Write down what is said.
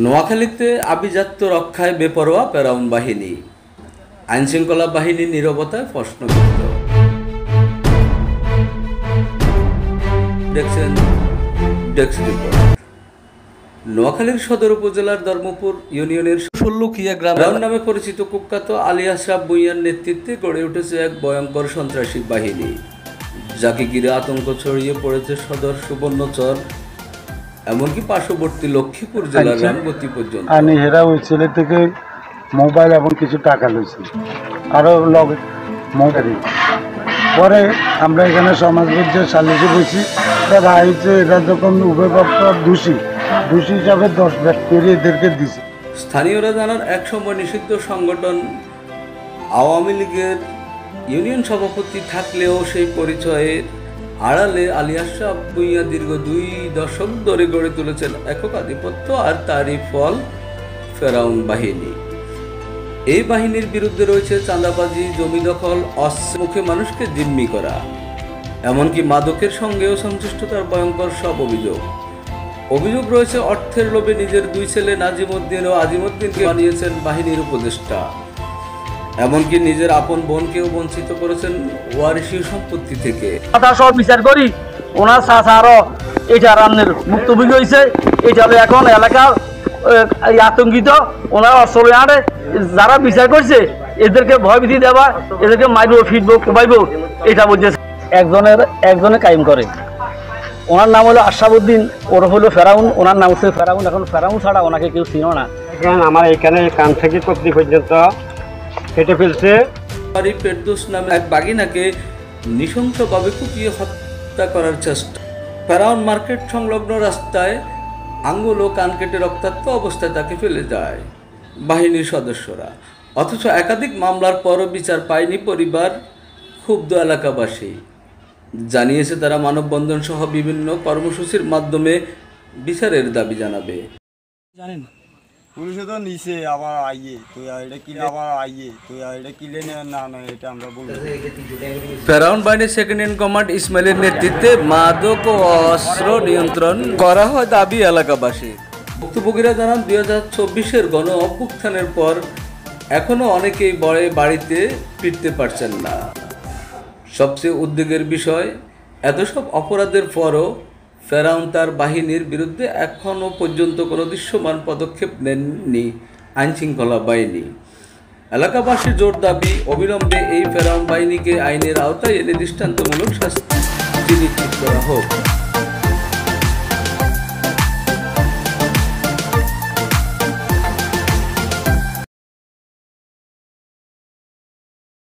নোয়াখালীতে আভিজাত্য রক্ষায় বেপরোয়া ফেরাউন বাহিনী, আইনশৃঙ্খলা বাহিনীর নীরবতায় প্রশ্নবিদ্ধ। দেখছেন ডেস্ক রিপোর্ট। নোয়াখালীর সদর উপজেলার ধর্মপুর ইউনিয়নের ষোল্লখিয়া গ্রাম নামে পরিচিত কুখ্যাত আলী আশরাফ ভূঁইয়ার নেতৃত্বে গড়ে উঠেছে এক ভয়ঙ্কর সন্ত্রাসী বাহিনী, যাকে ঘিরে আতঙ্ক ছড়িয়ে পড়েছে সদর সুবর্ণচর, এমনকি পার্শ্ববর্তী লক্ষ্মীপুর জেলার রামগতি পর্যন্ত। আমি হেরা ওই ছেলে থেকে মোবাইল এবং কিছু টাকা লইছি, আরও লগে মোবাইল। পরে আমরা এখানে সমাজবিদ্যা সালিশে বসি, তারা আইছে এরা যখন উভয়পক্ষ দোষী হিসাবে 10 ব্যক্তি এদেরকে দিছে। স্থানীয়রা জানান, একসময় নিষিদ্ধ সংগঠন আওয়ামী লীগের ইউনিয়ন সভাপতি থাকলেও সেই পরিচয়ের আড়ালে আলী আশরাফ ভূঁইয়া দীর্ঘ 2 দশক ধরে গড়ে তুলেছেন একক আধিপত্য, আর তারই ফল ফেরাউন বাহিনী। এই বাহিনীর বিরুদ্ধে রয়েছে চাঁদাবাজি, জমি দখল, অস্ত্রের মুখে মানুষকে জিম্মি করা, এমনকি মাদকের সঙ্গেও সংশ্লিষ্টতার ভয়ঙ্কর সব অভিযোগ রয়েছে। অর্থের লোভে নিজের 2 ছেলে নাজিমউদ্দিন ও আজিমউদ্দিনকে বানিয়েছেন বাহিনীর উপদেষ্টা, এমনকি নিজের আপন বোনকেও বঞ্চিত করেছেন ওয়ারিশি সম্পত্তি থেকে। সব বিচার করি ওনার আরো এটা রান্নের মুক্তভোগী হয়েছে, এটা এখন এলাকার আতঙ্কিত। ওনারা অস্ত্র আনে, যারা বিচার করছে এদেরকে ভয়ভীতি দেওয়া, এদেরকে মারবো, ফিরবো, কোবাইবো, এটা বলছে। একজনে কায়েম করে, ওনার নাম হলো আশরাফউদ্দিন, ওর হলো ফেরাউন। ওনার নাম হচ্ছে ফেরাউন। এখন ফেরাউন ছাড়া ওনাকে কেউ চিনো না। এখন আমার এখানে কান থেকে কর্তৃ পর্যন্ত কেটে ফেলছে। ফেরদৌস নামে এক বাগিনাকে নৃশংসভাবে কুপিয়ে হত্যা করার চেষ্টা। ফেরাউন মার্কেট সংলগ্ন রাস্তায় আঙ্গুল ও কান কেটে রক্তাক্ত অবস্থায় তাকে ফেলে যায় বাহিনীর সদস্যরা। অথচ একাধিক মামলার পরও বিচার পায়নি পরিবার। ক্ষুব্ধ এলাকাবাসী জানিয়েছে, তারা মানববন্ধন সহ বিভিন্ন কর্মসূচির মাধ্যমে বিচারের দাবি জানাবে। জানেন পুলিশে তো নিচে আবার আইয়ে তুই এটা কিলে, আবার আইয়ে তুই এটা কিলে না এটা আমরা বলবো। ফেরাউন বাহিনীর সেকেন্ড ইন কমান্ড ইসমাইলের নেতৃত্বে মাদক ও অস্ত্র নিয়ন্ত্রণ করা হয় দাবি এলাকাবাসীর। ভুক্তভোগীরা জানান, 2024-এর গণ অভ্যুত্থানের পর এখনও অনেকেই বাড়িতে ফিরতে পারছেন না। সবচেয়ে উদ্বেগের বিষয়, এত সব অপরাধের পরও ফেরাউন তার বাহিনীর বিরুদ্ধে এখনও পর্যন্ত কোনো দৃশ্যমান পদক্ষেপ নেননি আইনশৃঙ্খলা বাহিনী। এলাকাবাসীর জোর দাবি, অবিলম্বে এই ফেরাউন বাহিনীকে আইনের আওতায় এনে দৃষ্টান্তমূলক শাস্তি নিশ্চিত করা হোক।